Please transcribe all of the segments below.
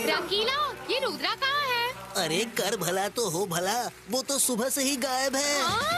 रंगीला, ये रुद्रा कहाँ है? अरे कर भला तो हो भला, वो तो सुबह से ही गायब है।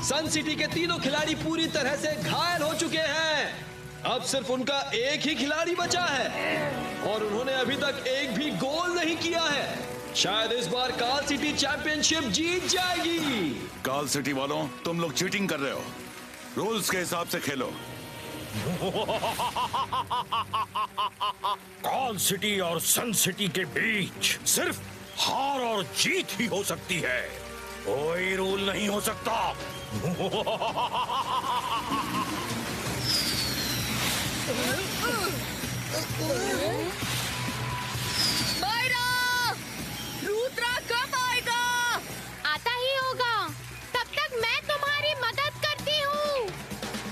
सन सिटी के तीनों खिलाड़ी पूरी तरह से घायल हो चुके हैं। अब सिर्फ उनका एक ही खिलाड़ी बचा है और उन्होंने अभी तक एक भी गोल नहीं किया है। शायद इस बार काल सिटी चैंपियनशिप जीत जाएगी। काल सिटी वालों, तुम लोग चीटिंग कर रहे हो। रूल्स के हिसाब से खेलो। काल सिटी और सन सिटी के बीच सिर्फ हार और जीत ही हो सकती है, कोई रूल नहीं हो सकता। मायरा! रुद्रा कब आएगा? आता ही होगा। तब तक मैं तुम्हारी मदद करती हूँ।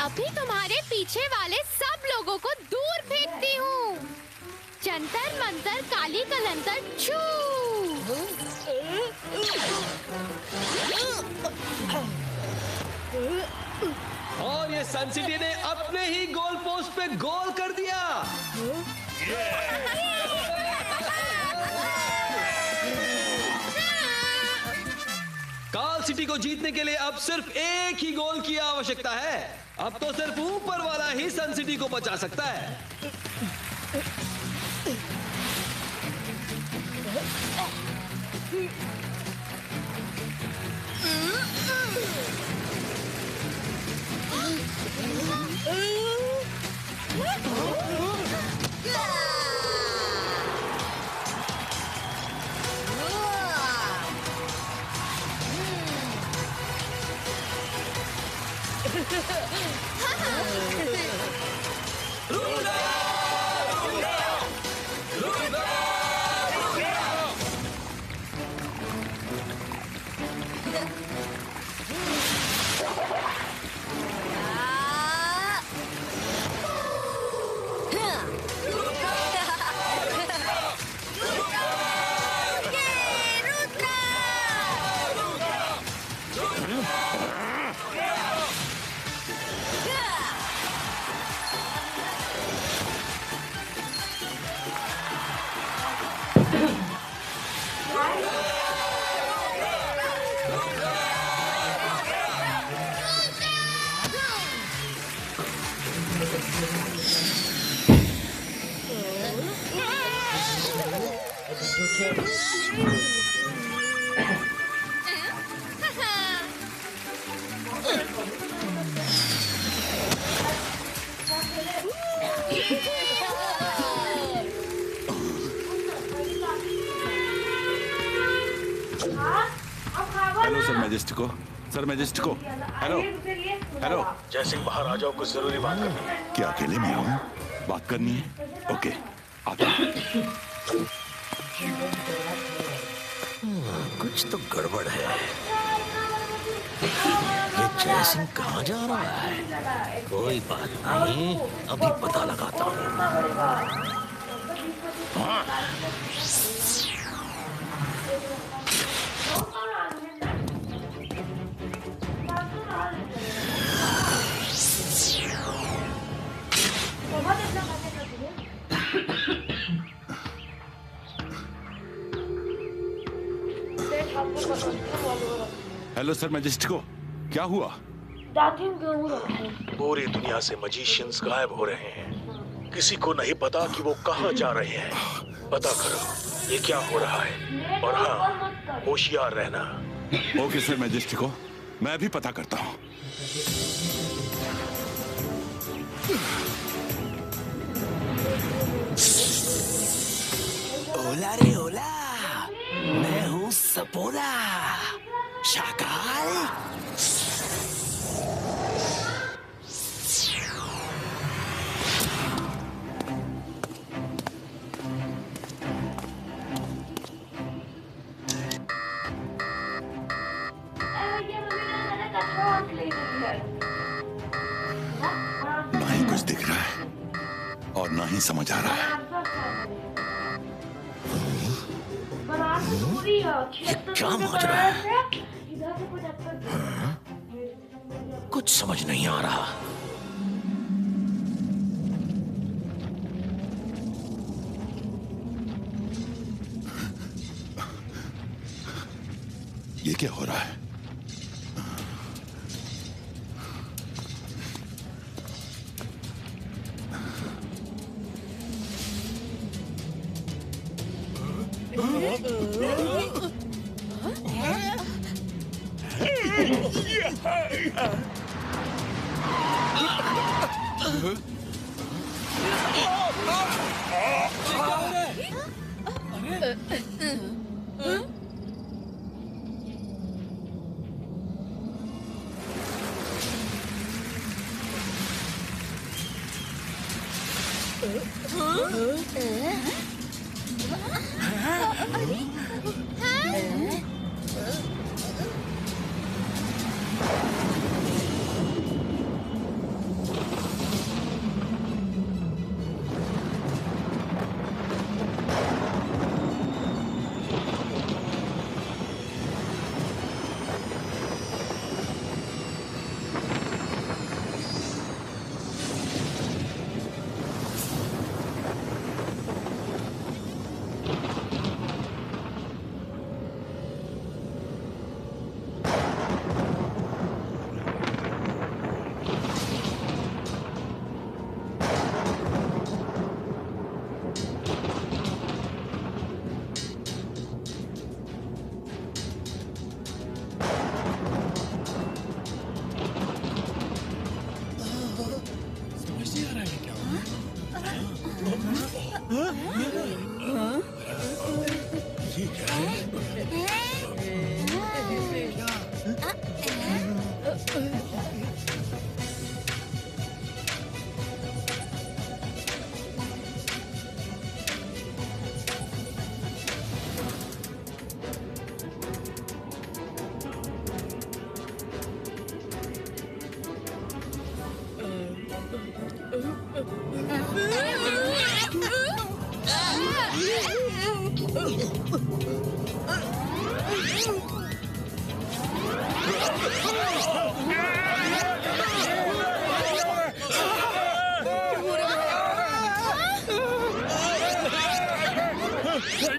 अभी तुम्हारे पीछे वाले सब लोगों को दूर फेंकती हूँ। जंतर मंतर काली कलंतर छू। और ये सन सिटी ने अपने ही गोल पोस्ट पे गोल कर दिया। काल सिटी को जीतने के लिए अब सिर्फ एक ही गोल की आवश्यकता है। अब तो सिर्फ ऊपर वाला ही सन सिटी को बचा सकता है। Hello sir Majestico, sir Majestico, hello hello. Jai Singh, बाहर आ जाओ, कुछ जरूरी बात करनी है। क्या अकेले में आऊं? बात करनी है? ओके, आता हूं। कुछ तो गड़बड़ है। ये जय सिंह कहाँ जा रहा है? कोई बात नहीं, अभी पता लगाता हूँ। हाँ। हेलो सर मैजेस्टिको, क्या हुआ? पूरी दुनिया से मजिशियंस गायब हो रहे हैं। किसी को नहीं पता कि वो कहाँ जा रहे हैं। पता करो ये क्या हो रहा है, और हाँ, होशियार रहना। ओके सर मैजेस्टिको, मैं भी पता करता हूँ। ओला रे ओला, मैं हूँ सपोरा शाकाल। ना ही कुछ दिख रहा है और ना ही समझ आ रहा है। ये क्या माजरा है? कुछ समझ नहीं आ रहा। ये क्या हो रहा है?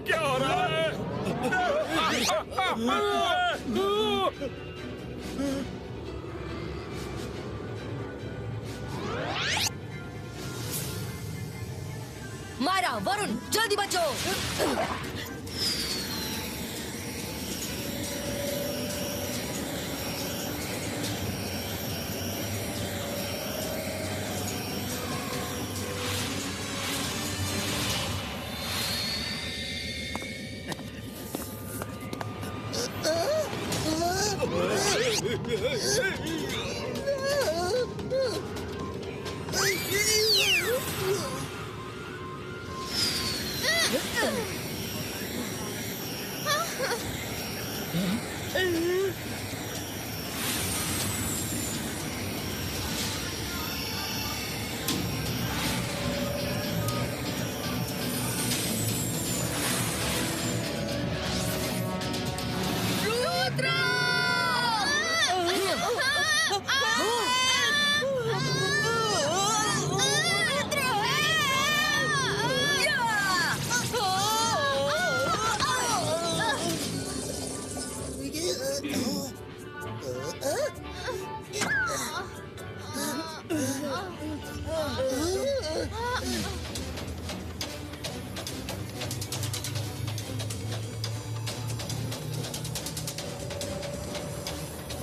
क्या हो रहा है? मायरा, वरुण, जल्दी बचो।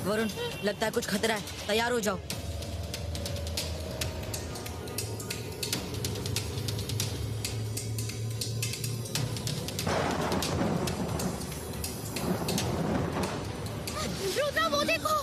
वरुण, लगता है कुछ खतरा है, तैयार हो जाओ। रुद्रा, वो देखो।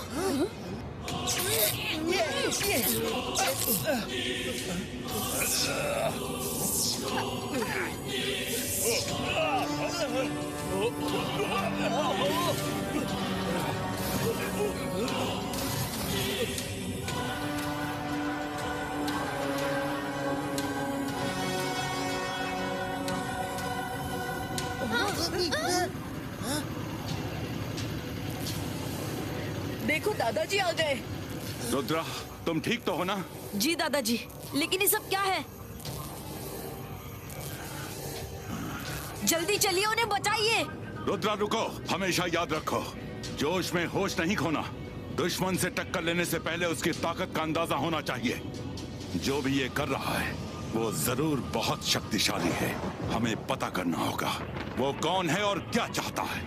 देखो दादाजी आ गए। रुद्रा, तुम ठीक तो हो ना? जी दादाजी, लेकिन ये सब क्या है? जल्दी चलिए, उन्हें बचाइए। रुद्रा रुको, हमेशा याद रखो, जोश में होश नहीं खोना। दुश्मन से टक्कर लेने से पहले उसकी ताकत का अंदाजा होना चाहिए। जो भी ये कर रहा है वो जरूर बहुत शक्तिशाली है। हमें पता करना होगा वो कौन है और क्या चाहता है।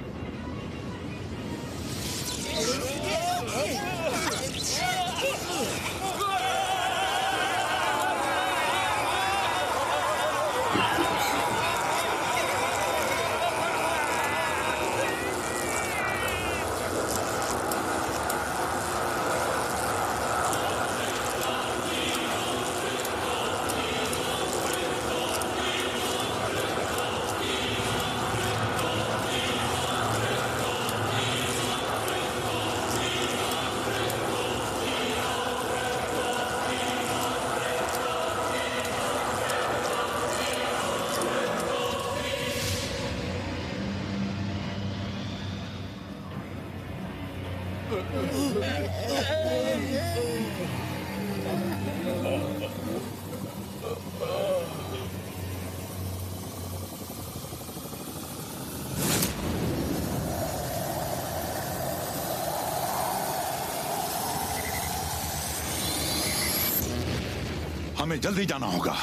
हमें जल्दी जाना होगा।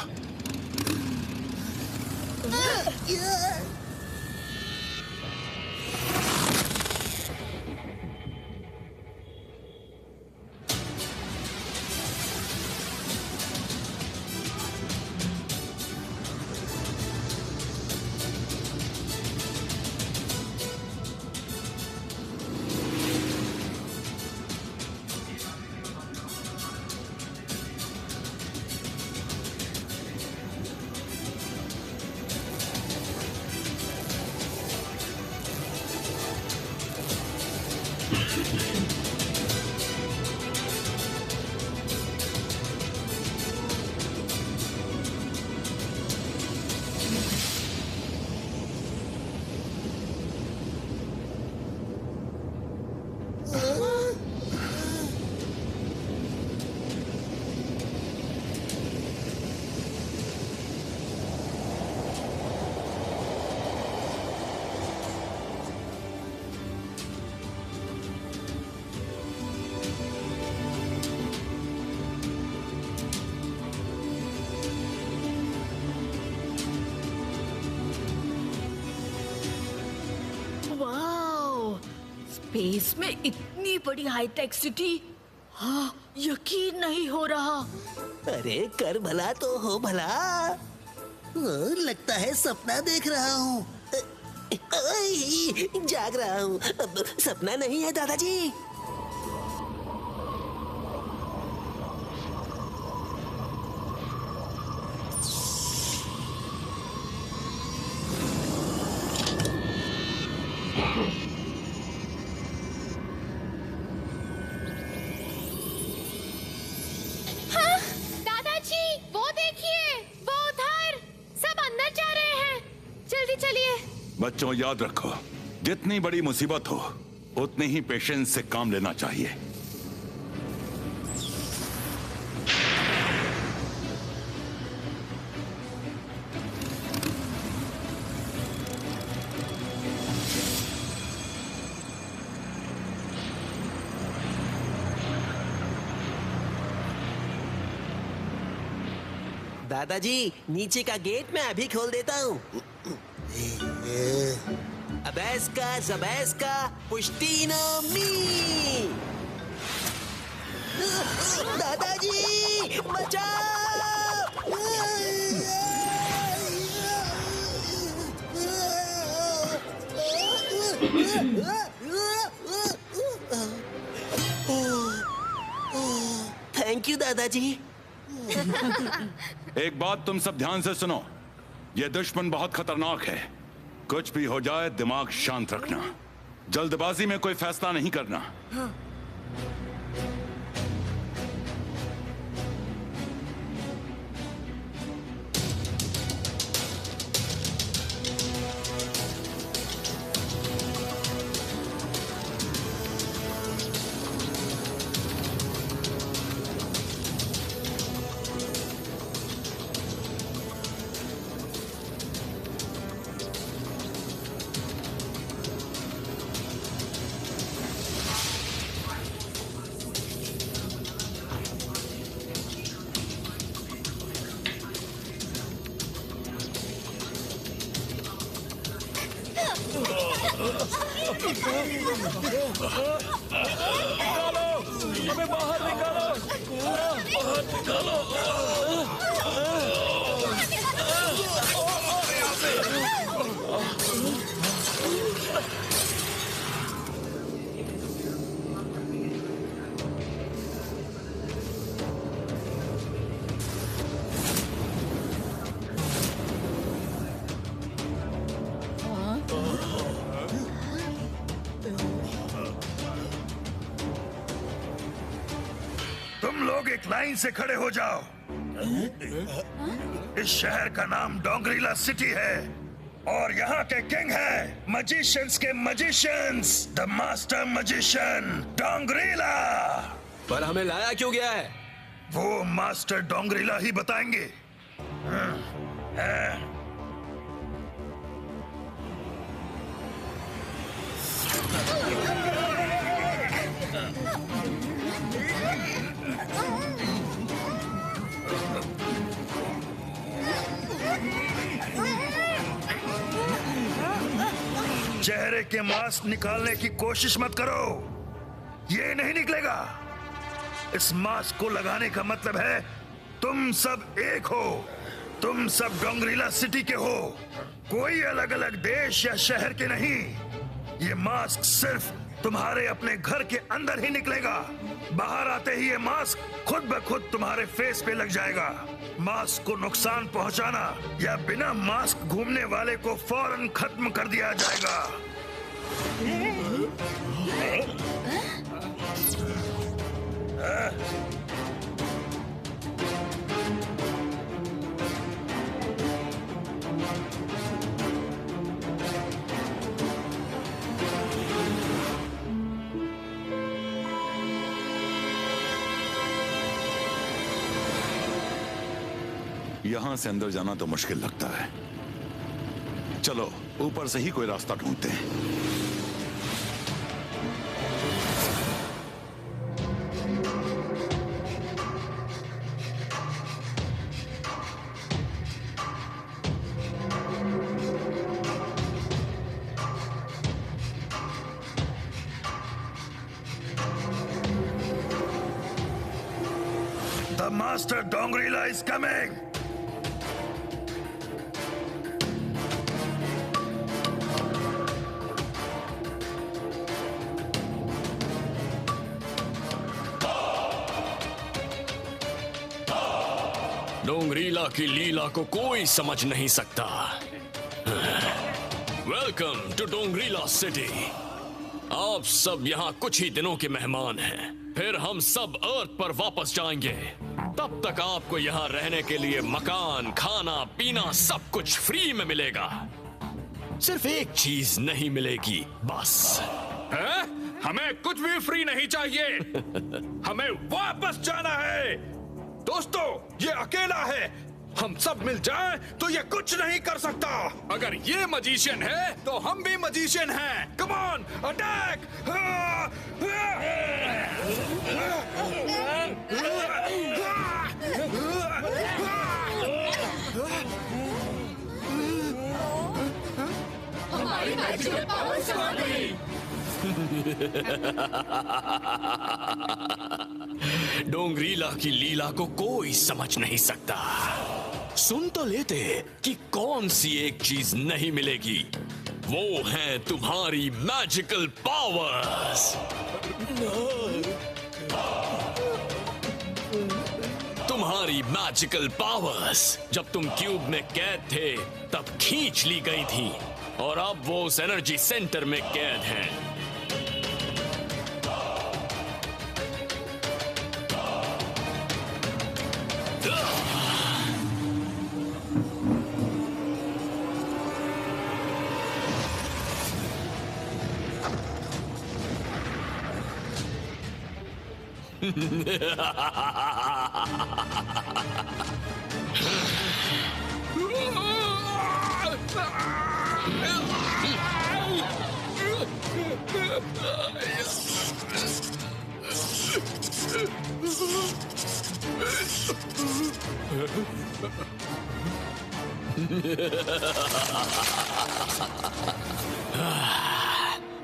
स्पेस में इतनी बड़ी हाईटेक सिटी, हाँ यकीन नहीं हो रहा। अरे कर भला तो हो भला। लगता है सपना देख रहा हूँ। जाग रहा हूँ, सपना नहीं है दादाजी। बच्चों याद रखो, जितनी बड़ी मुसीबत हो उतनी ही पेशेंस से काम लेना चाहिए। दादाजी नीचे का गेट मैं अभी खोल देता हूँ। अबैस्का ज़बैस्का पुश्तीनो मी। दादाजी थैंक यू दादाजी। एक बात तुम सब ध्यान से सुनो, ये दुश्मन बहुत खतरनाक है। कुछ भी हो जाए दिमाग शांत रखना, जल्दबाजी में कोई फैसला नहीं करना। तुम लोग एक लाइन से खड़े हो जाओ। इस शहर का नाम डोंगरीला सिटी है और यहाँ के किंग है मजिशियंस के मजिशियंस, द मास्टर मजिशियन डोंगरीला। पर हमें लाया क्यों गया है? वो मास्टर डोंगरीला ही बताएंगे। चेहरे के मास्क निकालने की कोशिश मत करो, ये नहीं निकलेगा। इस मास्क को लगाने का मतलब है तुम सब एक हो, तुम सब डोंगरीला सिटी के हो, कोई अलग अलग देश या शहर के नहीं। ये मास्क सिर्फ तुम्हारे अपने घर के अंदर ही निकलेगा। बाहर आते ही ये मास्क खुद ब खुद तुम्हारे फेस पे लग जाएगा। मास्क को नुकसान पहुंचाना या बिना मास्क घूमने वाले को फौरन खत्म कर दिया जाएगा। यहां से अंदर जाना तो मुश्किल लगता है। चलो ऊपर से ही कोई रास्ता ढूंढते हैं। The Master Dongrila is coming! डोंगरीला की लीला को कोई समझ नहीं सकता। वेलकम टू डोंगरीला सिटी। आप सब यहाँ कुछ ही दिनों के मेहमान हैं, फिर हम सब अर्थ पर वापस जाएंगे। तब तक आपको यहाँ रहने के लिए मकान, खाना, पीना सब कुछ फ्री में मिलेगा। सिर्फ एक चीज नहीं मिलेगी बस। है? हमें कुछ भी फ्री नहीं चाहिए। हमें वापस जाना है। दोस्तों, ये अकेला है। हम सब मिल जाएं तो ये कुछ नहीं कर सकता। अगर ये मजिशियन है तो हम भी मजिशियन हैं। Come on, attack! डोंगरीला की लीला को कोई समझ नहीं सकता। सुन तो लेते कि कौन सी एक चीज नहीं मिलेगी, वो है तुम्हारी मैजिकल पावर्स। तुम्हारी मैजिकल पावर्स जब तुम क्यूब में कैद थे तब खींच ली गई थी, और अब वो उस एनर्जी सेंटर में कैद हैं।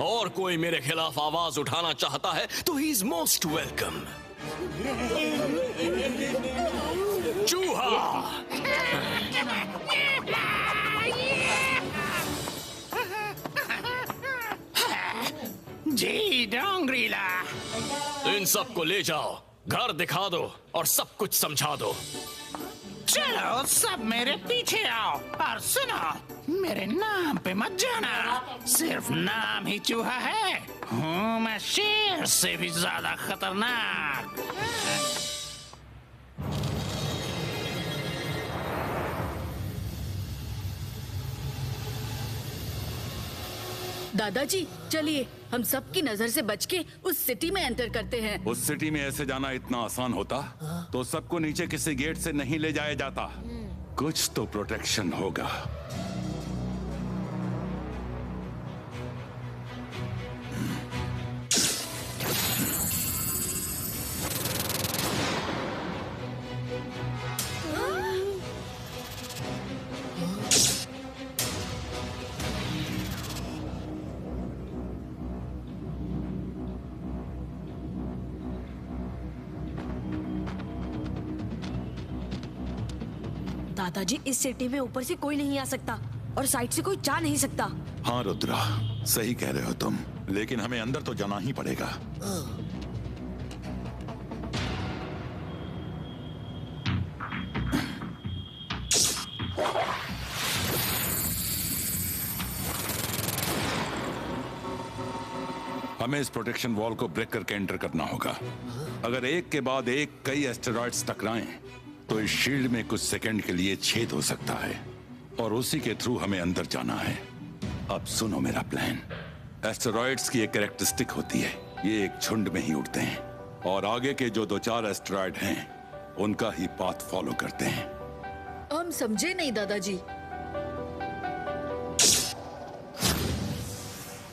और कोई मेरे खिलाफ आवाज उठाना चाहता है तो ही इज मोस्ट वेलकम। चूहा, जी डोंगरीला, इन सबको ले जाओ, घर दिखा दो और सब कुछ समझा दो। चलो सब मेरे पीछे आओ, और सुनो, मेरे नाम पे मत जाना, सिर्फ नाम ही चूहा है, हूँ मैं शेर से भी ज्यादा खतरनाक। दादाजी चलिए, हम सबकी नजर से बच के उस सिटी में एंटर करते हैं। उस सिटी में ऐसे जाना इतना आसान होता तो सबको नीचे किसी गेट से नहीं ले जाया जाता। कुछ तो प्रोटेक्शन होगा। दादाजी, इस सिटी में ऊपर से कोई नहीं आ सकता और साइड से कोई जा नहीं सकता। हाँ रुद्रा, सही कह रहे हो तुम, लेकिन हमें अंदर तो जाना ही पड़ेगा। हमें इस प्रोटेक्शन वॉल को ब्रेक करके एंटर करना होगा। अगर एक के बाद एक कई एस्टेरॉइड्स टकराएं तो इस शील्ड में कुछ सेकंड के लिए छेद हो सकता है, और उसी के थ्रू हमें अंदर जाना है। अब सुनो मेरा प्लान। एस्टेरॉइड्स की एक कैरेक्टरिस्टिक होती है, ये एक झुंड में ही उड़ते हैं और आगे के जो 2-4 एस्टेरॉइड हैं उनका ही पाथ फॉलो करते हैं। हम समझे नहीं दादाजी।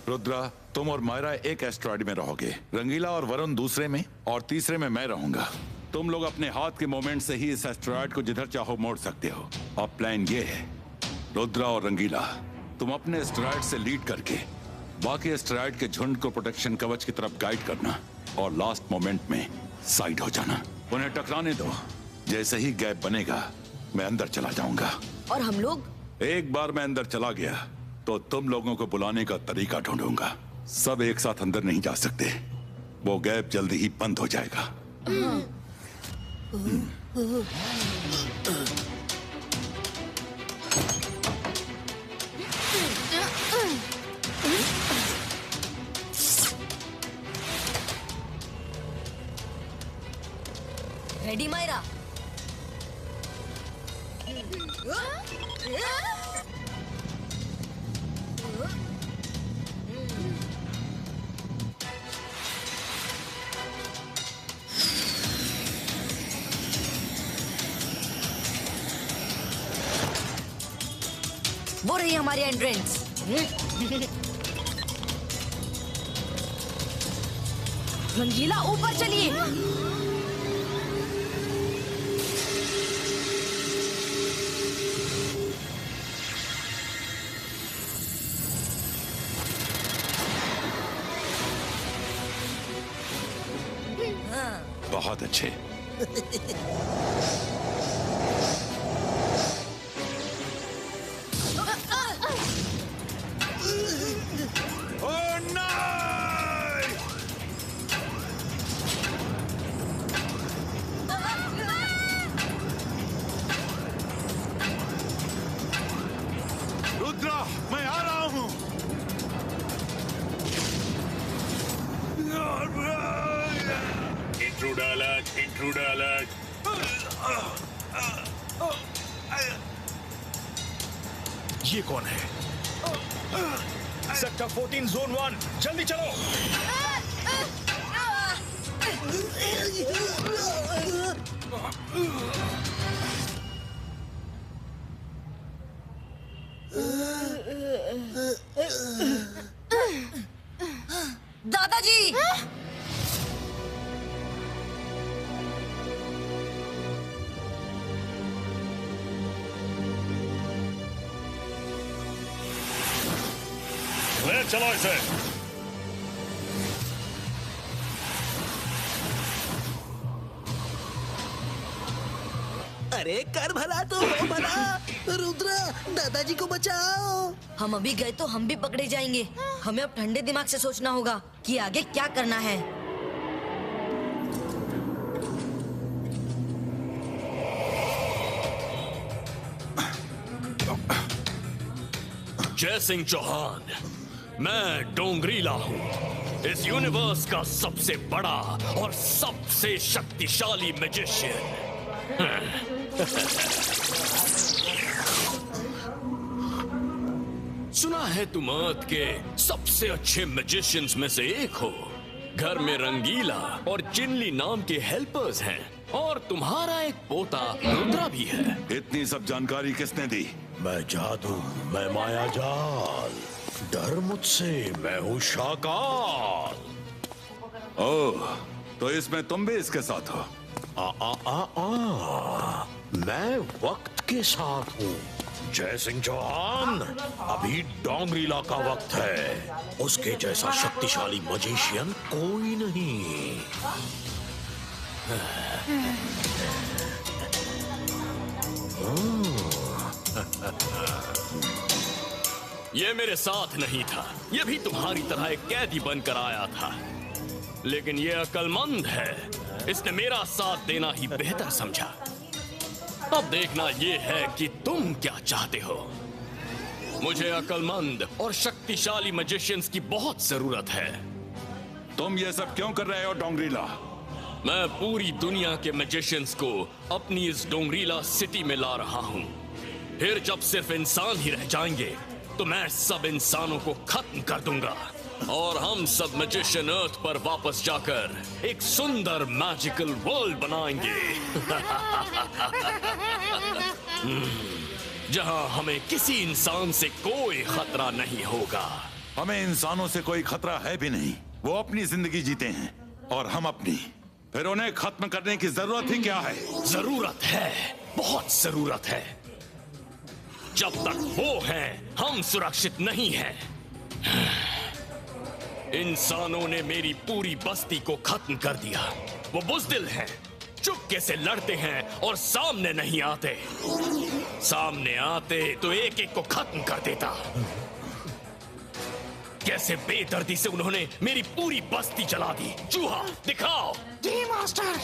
रुद्रा, तुम और मायरा एक एस्टेरॉइड में रहोगे, रंगीला और वरुण दूसरे में, और तीसरे में मैं रहूंगा। तुम लोग अपने हाथ के मोमेंट से ही इस एस्टेरॉइड को जिधर चाहो मोड़ सकते हो। अब प्लान ये है, रुद्रा और रंगीला, तुम अपने एस्टेरॉइड से लीड करके बाकी एस्टेरॉइड के झुंड को प्रोटेक्शन कवच की तरफ गाइड करना, और लास्ट मोमेंट में साइड हो जाना। उन्हें टकराने दो, जैसे ही गैप बनेगा मैं अंदर चला जाऊंगा। और हम लोग? एक बार मैं अंदर चला गया तो तुम लोगों को बुलाने का तरीका ढूंढूंगा। सब एक साथ अंदर नहीं जा सकते, वो गैप जल्दी ही बंद हो जाएगा। रेडी मायरा? वो रही हमारी एंट्रेंस। रंगीला ऊपर चलिए। बहुत अच्छे। रुद्रा, मैं आ रहा हूँ। Intruder alert. ये कौन है? सेक्टर 14 जोन 1, जल्दी चलो। दादाजी, ले चलो इसे। अरे कर भला तो हो भला। रुद्रा, दादाजी को बचाओ। हम अभी गए तो हम भी पकड़े जाएंगे। हमें अब ठंडे दिमाग से सोचना होगा कि आगे क्या करना है। जय सिंह चौहान, मैं डोंगरीला हूँ, इस यूनिवर्स का सबसे बड़ा और सबसे शक्तिशाली मैजिशियन। सुना है तुम अर्थ के सबसे अच्छे मैजिशियंस में से एक हो। घर में रंगीला और चिनली नाम के हेल्पर्स हैं और तुम्हारा एक पोता रुद्रा भी है। इतनी सब जानकारी किसने दी? मैं जादू, मैं माया जाल, डर मुझसे, मैं हूँ शाकाल। ओह, तो इसमें तुम भी इसके साथ हो? मैं वक्त के साथ हूँ। जय सिंह चौहान, अभी डोंगरीला का वक्त है। उसके जैसा शक्तिशाली मजिशियन कोई नहीं। ये मेरे साथ नहीं था, ये भी तुम्हारी तरह एक कैदी बनकर आया था, लेकिन ये अक्लमंद है। इसने मेरा साथ देना ही बेहतर समझा। अब देखना ये है कि तुम क्या चाहते हो। मुझे अक्लमंद और शक्तिशाली मैजिशियंस की बहुत जरूरत है। तुम ये सब क्यों कर रहे हो डोंगरीला? मैं पूरी दुनिया के मैजिशियंस को अपनी इस डोंगरीला सिटी में ला रहा हूँ। फिर जब सिर्फ इंसान ही रह जाएंगे तो मैं सब इंसानों को खत्म कर दूंगा और हम सब मैजिशियन अर्थ पर वापस जाकर एक सुंदर मैजिकल वर्ल्ड बनाएंगे। जहां हमें किसी इंसान से कोई खतरा नहीं होगा। हमें इंसानों से कोई खतरा है भी नहीं। वो अपनी जिंदगी जीते हैं और हम अपनी। फिर उन्हें खत्म करने की जरूरत ही क्या है? जरूरत है, बहुत जरूरत है। जब तक वो हैं, हम सुरक्षित नहीं हैं। इंसानों ने मेरी पूरी बस्ती को खत्म कर दिया। वो बुज़दिल हैं, चुपके से लड़ते हैं और सामने नहीं आते। सामने आते तो एक एक को खत्म कर देता। कैसे बेदर्दी से उन्होंने मेरी पूरी बस्ती जला दी। चूहा, दिखाओ। जी मास्टर।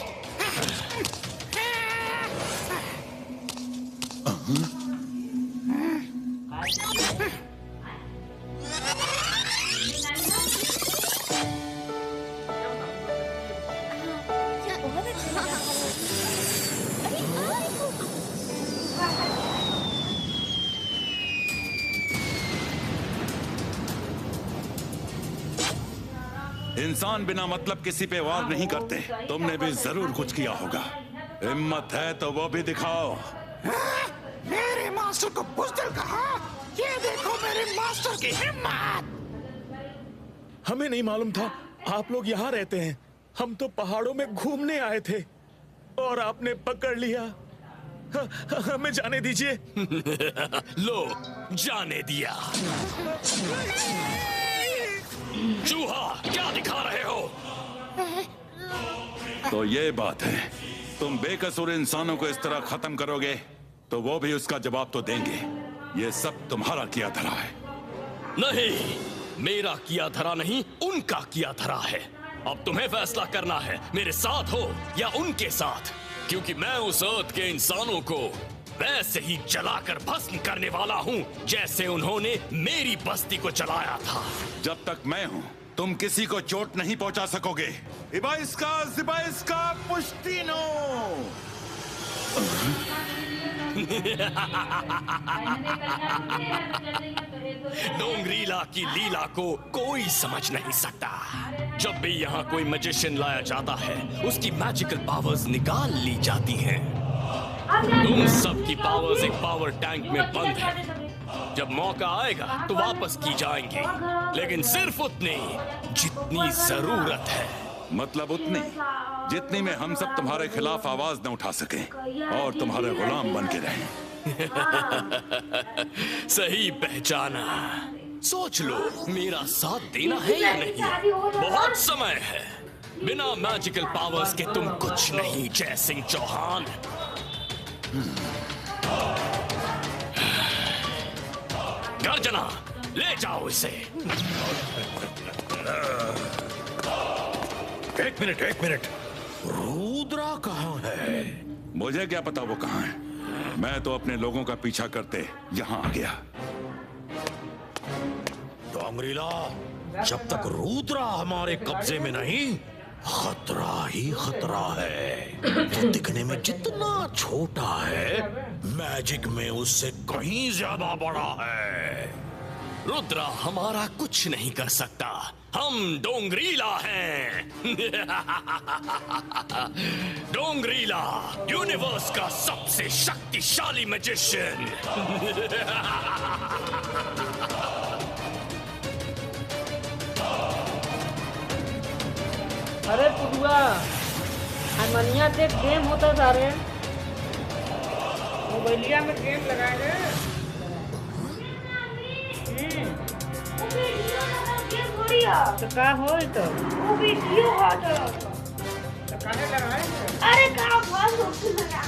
इंसान बिना मतलब किसी पे वार नहीं करते। तुमने भी जरूर कुछ किया होगा। हिम्मत है तो वो भी दिखाओ। मेरे मास्टर को बुज़दिल कहा? ये देखो मेरे मास्टर की हिम्मत। हमें नहीं मालूम था आप लोग यहाँ रहते हैं। हम तो पहाड़ों में घूमने आए थे और आपने पकड़ लिया। हमें जाने दीजिए। लो, जाने दिया। चूहा, क्या दिखा रहे हो? तो ये बात है, तुम बेकसूर इंसानों को इस तरह खत्म करोगे तो वो भी उसका जवाब तो देंगे। ये सब तुम्हारा किया धरा है। नहीं, मेरा किया धरा नहीं, उनका किया धरा है। अब तुम्हें फैसला करना है, मेरे साथ हो या उनके साथ, क्योंकि मैं उस अर्थ के इंसानों को वैसे ही जलाकर भस्म करने वाला हूँ जैसे उन्होंने मेरी बस्ती को जलाया था। जब तक मैं हूँ तुम किसी को चोट नहीं पहुंचा सकोगे। इबाइस्का जिबाइस्का पुश्तीनो। डोंगरीला की लीला को कोई समझ नहीं सकता। जब भी यहाँ कोई मैजिशियन लाया जाता है उसकी मैजिकल पावर्स निकाल ली जाती हैं। तुम सबकी पावर्स एक पावर टैंक में बंद है। जब मौका आएगा तो वापस की जाएंगी, लेकिन सिर्फ उतनी जितनी जरूरत है। मतलब उतनी जितनी में हम सब तुम्हारे खिलाफ आवाज न उठा सके और तुम्हारे गुलाम बन के रहें। सही पहचाना। सोच लो, मेरा साथ देना है या नहीं? बहुत समय है। बिना मैजिकल पावर्स के तुम कुछ नहीं, जय सिंह चौहान। गर्जना, ले जाओ इसे। एक मिनट, रुद्रा कहाँ है? मुझे क्या पता वो कहाँ है। मैं तो अपने लोगों का पीछा करते यहाँ आ गया। डोंगरीला, जब तक रुद्रा हमारे कब्जे में नहीं, खतरा ही खतरा है। वो दिखने में जितना छोटा है, मैजिक में उससे कहीं ज्यादा बड़ा है। रुद्रा हमारा कुछ नहीं कर सकता। हम डोंगरीला हैं। डोंगरीला, यूनिवर्स का सबसे शक्तिशाली मैजिशियन। अरे पुटुआ, मनिया से गेम होता था रे। मोबाइलिया में गेम लगाए रे। तो का हो तो वो वीडियो तो काहे लगाए? अरे का फालतू लगा।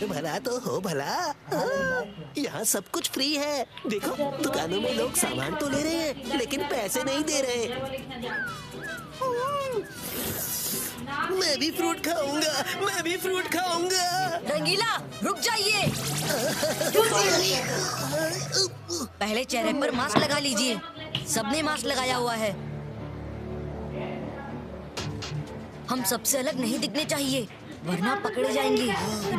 भला तो हो भला। यहाँ सब कुछ फ्री है। देखो, दुकानों में लोग सामान तो ले रहे हैं लेकिन पैसे नहीं दे रहे। मैं भी फ्रूट खाऊंगा, मैं भी फ्रूट खाऊंगा। रंगीला, रुक जाइए। पहले चेहरे पर मास्क लगा लीजिए। सबने मास्क लगाया हुआ है। हम सबसे अलग नहीं दिखने चाहिए, वरना पकड़े जाएंगे।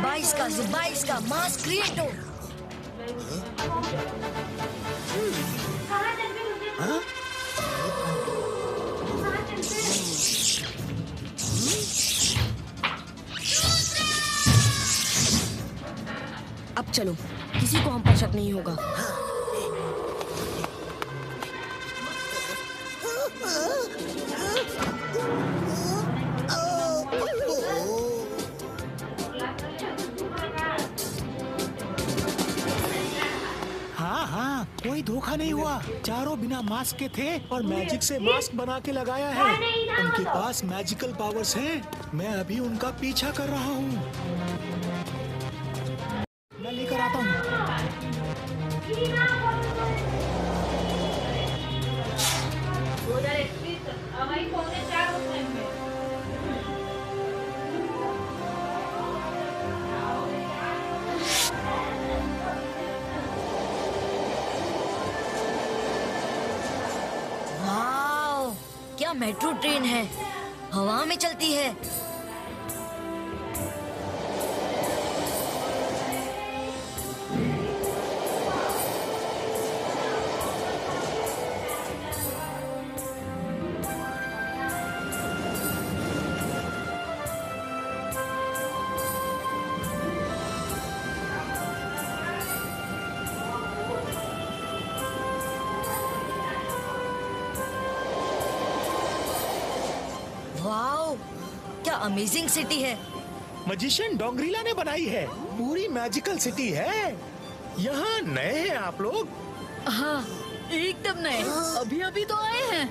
22 का मास्क क्रिएट हो। अब चलो, किसी को हम पर शक नहीं होगा। हाँ, कोई धोखा नहीं हुआ। चारों बिना मास्क के थे और मैजिक से मास्क बना के लगाया है। उनके पास मैजिकल पावर्स हैं। मैं अभी उनका पीछा कर रहा हूँ। मैं लेकर आता हूँ। क्या मेट्रो ट्रेन है, हवा में चलती है। अमेजिंग सिटी है। मजिशियन डोंगरीला ने बनाई है। पूरी मैजिकल सिटी है। यहाँ नए हैं आप लोग? हाँ, एकदम नए, अभी अभी तो आए हैं।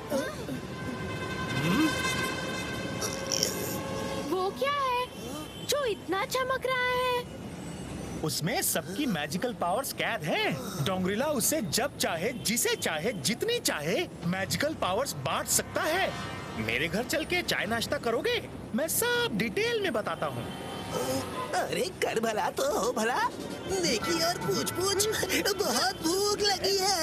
वो क्या है जो इतना चमक रहा है? उसमें सबकी मैजिकल पावर्स कैद हैं। डोंगरीला उससे जब चाहे, जिसे चाहे, जितनी चाहे मैजिकल पावर्स बांट सकता है। मेरे घर चल के चाय नाश्ता करोगे? मैं सब डिटेल में बताता हूँ। अरे कर भला तो हो भला। देखिए और पूछ बहुत भूख लगी है।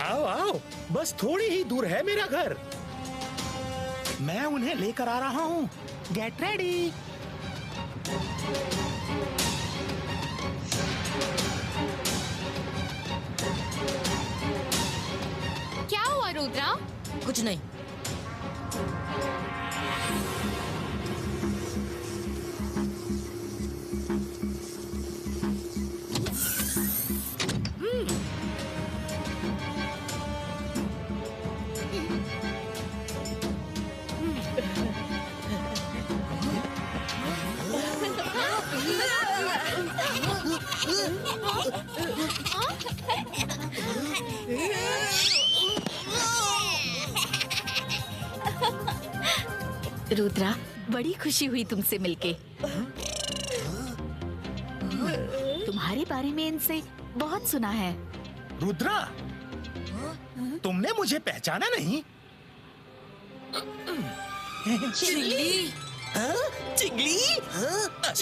आओ आओ, बस थोड़ी ही दूर है मेरा घर। मैं उन्हें लेकर आ रहा हूँ। Get ready. क्या हुआ रुद्रा? कुछ नहीं। रुद्रा, बड़ी खुशी हुई तुमसे मिलके। तुम्हारे बारे में इनसे बहुत सुना है। रुद्रा, तुमने मुझे पहचाना नहीं? चिल्ली। चिगली?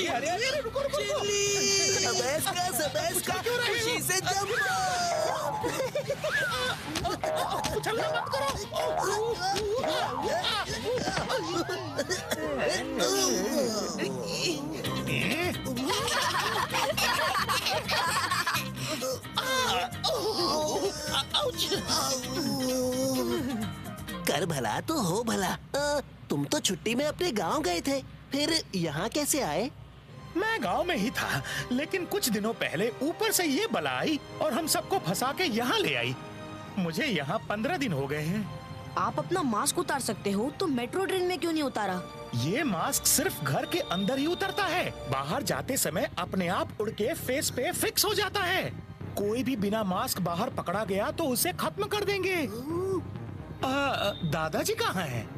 अरे अरे रुको रुको। सबैस का खुशी से जंपो। उछलना मत कर भला तो हो भला। तुम तो छुट्टी में अपने गांव गए थे, फिर यहाँ कैसे आए? मैं गांव में ही था, लेकिन कुछ दिनों पहले ऊपर से ये बला आई और हम सबको फंसा के यहाँ ले आई। मुझे यहाँ 15 दिन हो गए हैं। आप अपना मास्क उतार सकते हो तो मेट्रो ट्रेन में क्यों नहीं उतारा? ये मास्क सिर्फ घर के अंदर ही उतरता है। बाहर जाते समय अपने आप उड़ के फेस पे फिक्स हो जाता है। कोई भी बिना मास्क बाहर पकड़ा गया तो उसे खत्म कर देंगे। दादाजी कहाँ हैं?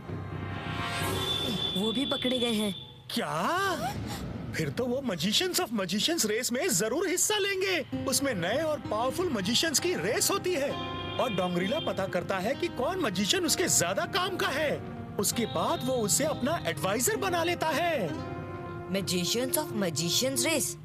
वो भी पकड़े गए हैं। क्या? फिर तो वो मजिशियंस ऑफ मजिशियंस रेस में जरूर हिस्सा लेंगे। उसमें नए और पावरफुल मजिशियंस की रेस होती है और डोंगरीला पता करता है कि कौन मजिशियन उसके ज्यादा काम का है। उसके बाद वो उसे अपना एडवाइजर बना लेता है। Magicians of magicians race.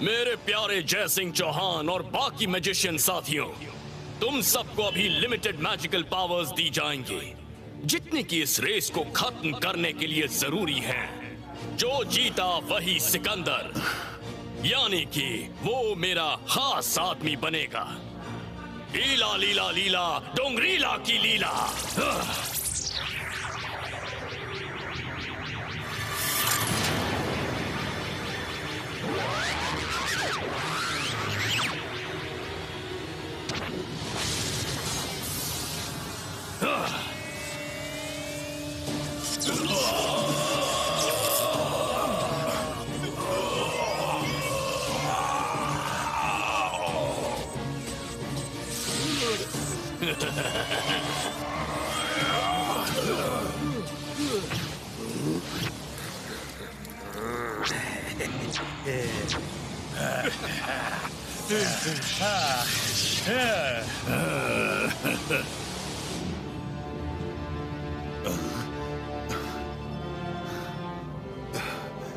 मेरे प्यारे जय सिंह चौहान और बाकी मैजिशियन साथियों, तुम सबको अभी लिमिटेड मैजिकल पावर्स दी जाएंगी, जितने की इस रेस को खत्म करने के लिए जरूरी है। जो जीता वही सिकंदर, यानी कि वो मेरा खास आदमी बनेगा। लीला लीला लीला डोंगरीला की लीला।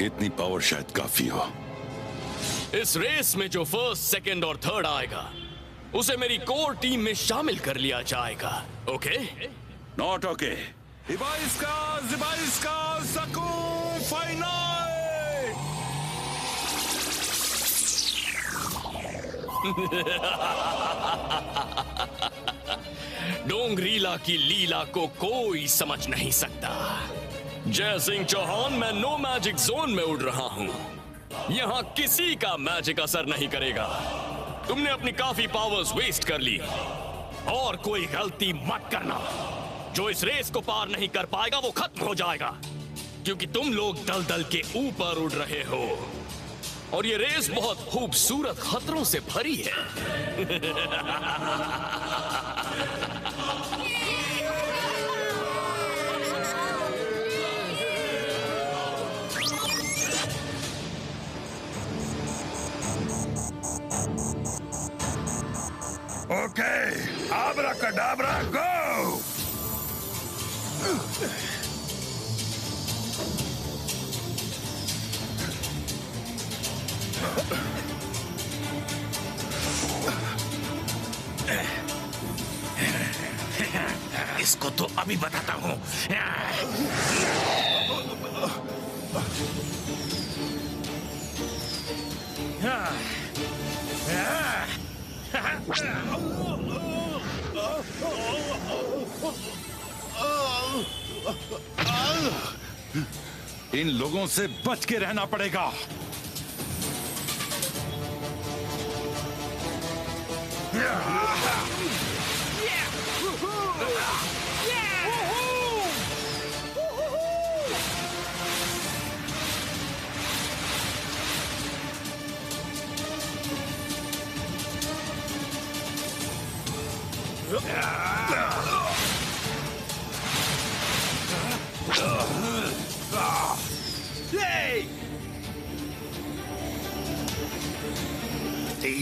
इतनी पावर शायद काफी हो। इस रेस में जो फर्स्ट, सेकंड और थर्ड आएगा उसे मेरी कोर टीम में शामिल कर लिया जाएगा। ओके? Not okay. जिबाइस्का सकू फाइनल। डोंगरीला की लीला को कोई समझ नहीं सकता। जय सिंह चौहान, मैं नो मैजिक जोन में उड़ रहा हूं। यहां किसी का मैजिक असर नहीं करेगा। तुमने अपनी काफी पावर्स वेस्ट कर ली और कोई गलती मत करना। जो इस रेस को पार नहीं कर पाएगा वो खत्म हो जाएगा, क्योंकि तुम लोग दलदल के ऊपर उड़ रहे हो और ये रेस बहुत खूबसूरत खतरों से भरी है। ओके, आब्राकाडाब्रा, गो! इसको तो अभी बताता हूँ। इन लोगों से बच के रहना पड़ेगा।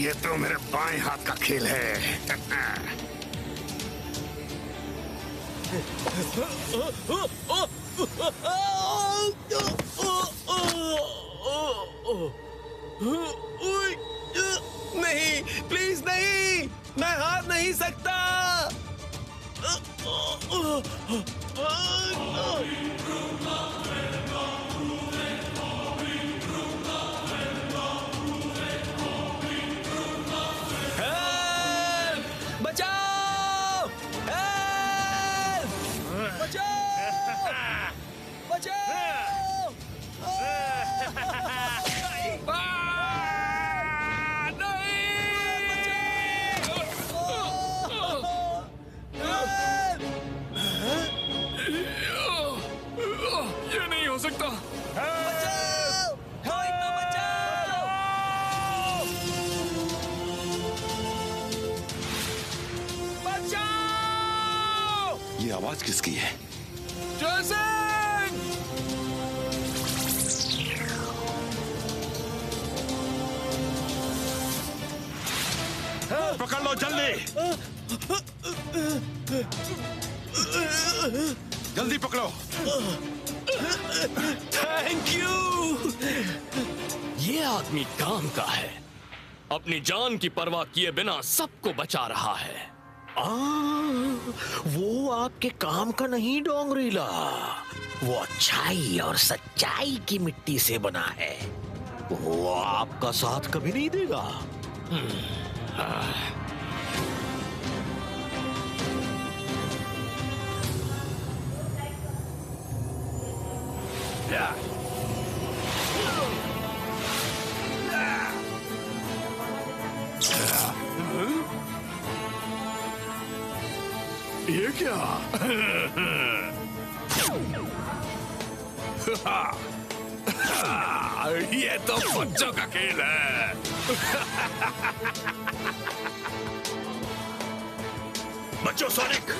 ये तो मेरे बाएं हाथ का खेल है। नहीं, प्लीज नहीं, मैं हार नहीं सकता। बचाओ! ये नहीं हो सकता। ये आवाज किसकी है? पकड़ लो जल्दी, जल्दी पकड़ो। Thank you. ये आदमी काम का है, अपनी जान की परवाह किए बिना सबको बचा रहा है। वो आपके काम का नहीं डोंगरीला, वो अच्छाई और सच्चाई की मिट्टी से बना है। वो आपका साथ कभी नहीं देगा। ये क्या? ये तो बच्चों का खेल है। बच्चों सोनिक,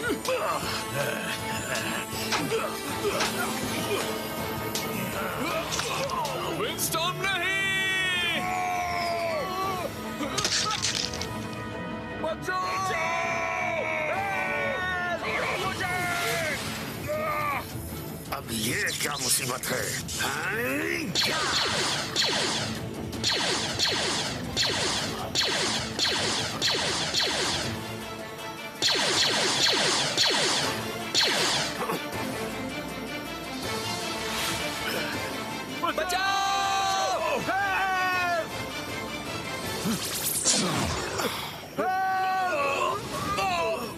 विंस्टन नहीं! अब ये क्या मुसीबत है?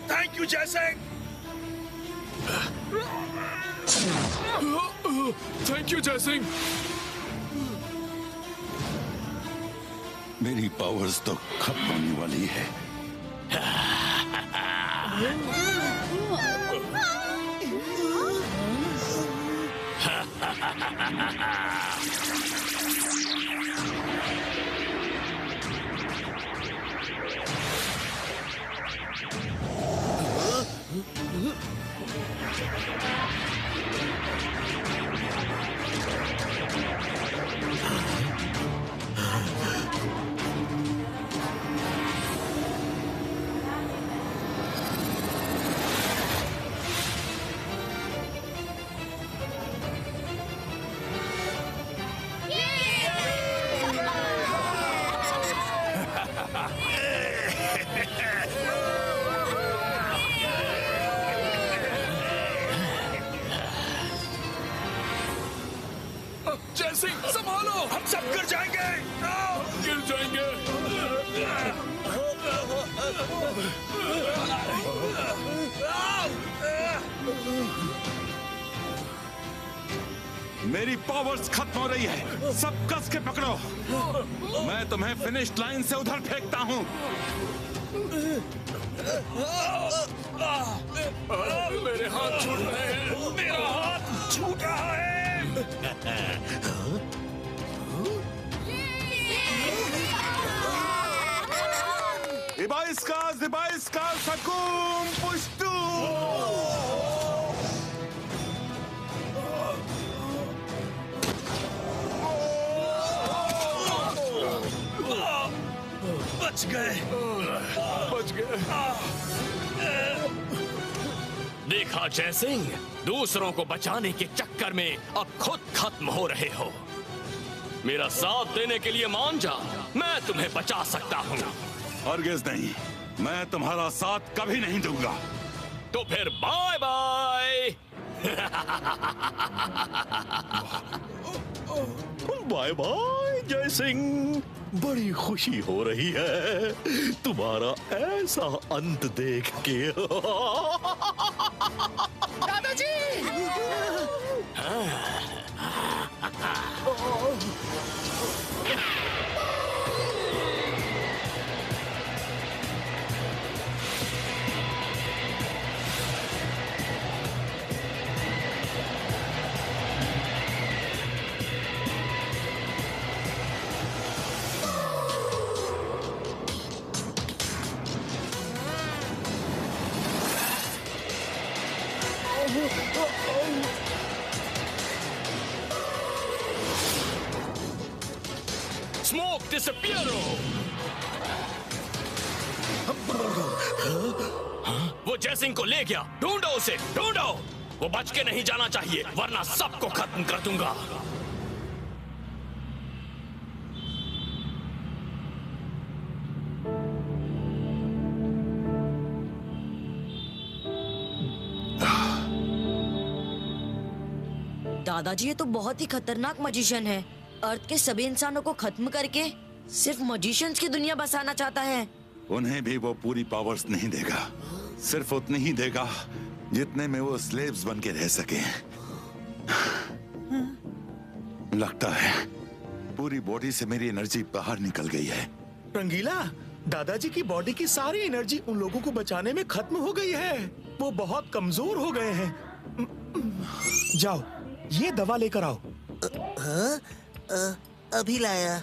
Thank you Jaisingh. Thank you Jaisingh. मेरी पावर्स तो खत्म होने वाली है। जयसिंह संभालो, हम सब गिर जाएंगे। गिर जाएंगे। मेरी पावर्स खत्म हो रही है। सब कस के पकड़ो। मैं तुम्हें फिनिश लाइन से उधर फेंकता हूँ। मेरे हाथ छूट रहे हैं। मेरा हाथ छूट रहा है। Ibaiska Sakum Pushtu! बच गए। देखा जयसिंह, दूसरों को बचाने के चक्कर में अब खुद खत्म हो रहे हो। मेरा साथ देने के लिए मान जा, मैं तुम्हें बचा सकता हूँ। हरगिज़ नहीं, मैं तुम्हारा साथ कभी नहीं दूंगा। तो फिर bye bye. Bye bye Jaisingh. बड़ी खुशी हो रही है तुम्हारा ऐसा अंत देख के। दादाजी! स्मोक डिसअपियरो। वो जयसिंह को ले गया। ढूंढो उसे, ढूंढो। वो बच के नहीं जाना चाहिए, वरना सबको खत्म कर दूंगा। दादाजी ये तो बहुत ही खतरनाक मजिशियन है। अर्थ के सभी इंसानों को खत्म करके सिर्फ मजिशियंस की दुनिया बसाना चाहता है। उन्हें भी वो पूरी पावर्स नहीं देगा, सिर्फ उतनी ही देगा जितने में वो स्लेव्स बन के रह सके। लगता है पूरी बॉडी से मेरी एनर्जी बाहर निकल गई है। रंगीला, दादाजी की बॉडी की सारी एनर्जी उन लोगों को बचाने में खत्म हो गई है। वो बहुत कमजोर हो गए हैं। जाओ, ये दवा लेकर आओ। अभी लाया।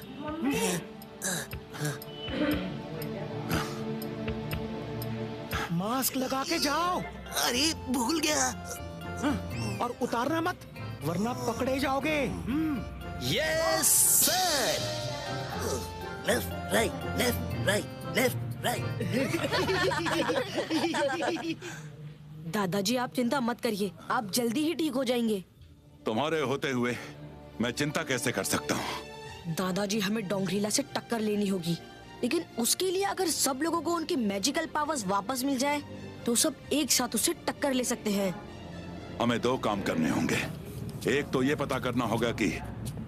मास्क लगा के जाओ। अरे भूल गया। और उतारना मत, वरना पकड़े जाओगे। Yes sir. Left right left right left right. दादाजी आप चिंता मत करिए, आप जल्दी ही ठीक हो जाएंगे। तुम्हारे होते हुए मैं चिंता कैसे कर सकता हूँ? दादाजी हमें डोंगरीला से टक्कर लेनी होगी, लेकिन उसके लिए अगर सब लोगों को उनके मैजिकल पावर्स वापस मिल जाए तो सब एक साथ उससे टक्कर ले सकते हैं। हमें 2 काम करने होंगे। एक तो ये पता करना होगा कि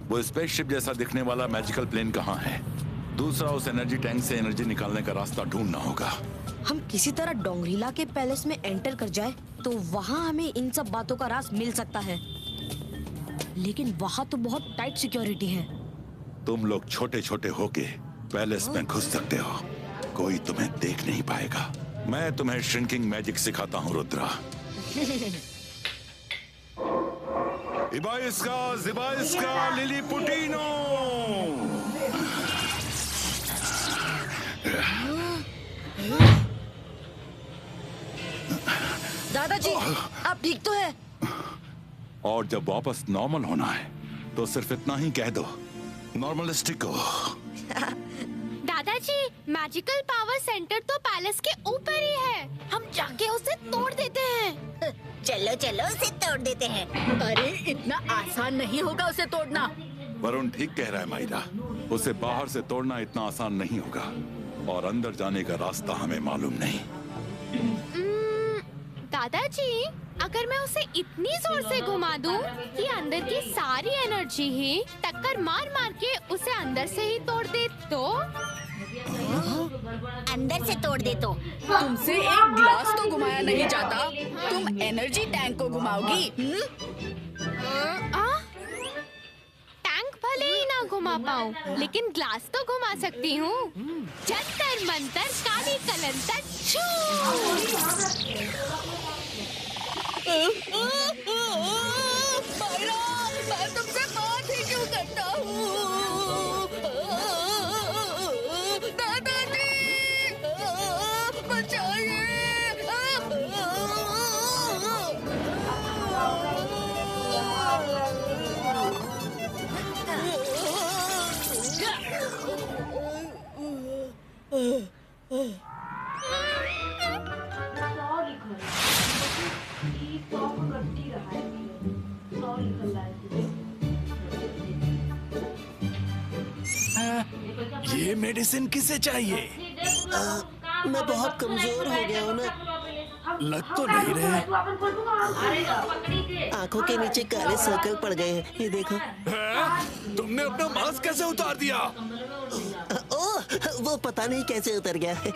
वो स्पेसशिप जैसा दिखने वाला मैजिकल प्लेन कहाँ है। दूसरा उस एनर्जी टैंक से एनर्जी निकालने का रास्ता ढूंढना होगा। हम किसी तरह डोंगरीला के पैलेस में एंटर कर जाए तो वहाँ हमें इन सब बातों का राज मिल सकता है, लेकिन वहाँ तो बहुत टाइट सिक्योरिटी है। तुम लोग छोटे छोटे होके पैलेस में घुस सकते हो, कोई तुम्हें देख नहीं पाएगा। मैं तुम्हें श्रिंकिंग मैजिक सिखाता हूँ रुद्रा। इबाइस्का जिबाइस्का लिलीपुटीनो। दादाजी आप ठीक तो है? और जब वापस नॉर्मल होना है तो सिर्फ इतना ही कह दो, नॉर्मलिस्टिक हो। दादाजी मैजिकल पावर सेंटर तो पैलेस के ऊपर ही है, हम जाके उसे तोड़ देते हैं। चलो चलो उसे तोड़ देते हैं। अरे इतना आसान नहीं होगा उसे तोड़ना। वरुण ठीक कह रहा है मायरा, उसे बाहर से तोड़ना इतना आसान नहीं होगा और अंदर जाने का रास्ता हमें मालूम नहीं। दादाजी अगर मैं उसे इतनी जोर से घुमा दूं कि अंदर की सारी एनर्जी ही टक्कर मार मार के उसे अंदर से ही तोड़ दे तो? अंदर से तोड़ दे तो? तुमसे एक ग्लास तो घुमाया नहीं जाता, तुम एनर्जी टैंक को घुमाओगी? टैंक भले ही ना घुमा पाऊं, लेकिन ग्लास तो घुमा सकती हूँ। जंतर मंतर काली कलंतर छू। मायरा, मैं तुमसे बात ही क्यों करता हूँ? दादाजी, बचाइए। ये मेडिसिन किसे चाहिए? मैं बहुत कमजोर हो गया हूँ ना। लग तो नहीं रहे। आंखों के नीचे काले सर्कल पड़ गए हैं, ये देखो। तुमने अपना मास्क कैसे उतार दिया? ओह, वो पता नहीं कैसे उतर गया है।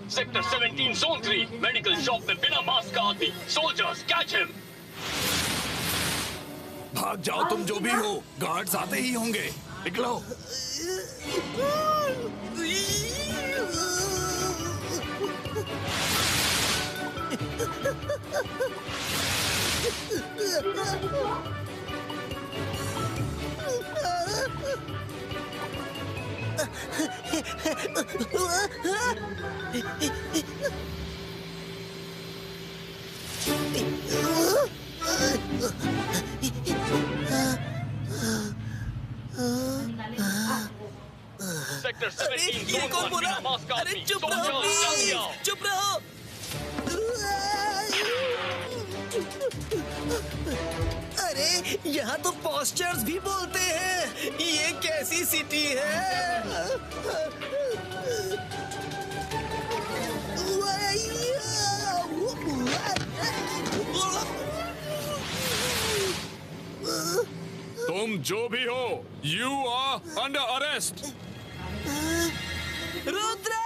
सेक्टर 17 जोन 3 मेडिकल शॉप में बिना मास्क का आदमी। Soldiers catch him. भाग जाओ तुम जो भी हो, गार्ड्स आते ही होंगे। निकलो। सेक्टर 17 ये कौन बोला? अरे चुप रहो प्लीज, चुप रहो। अरे यहाँ तो पोस्चर्स भी बोलते हैं। ये कैसी सिटी है? तुम जो भी हो, you are under arrest. Rudra!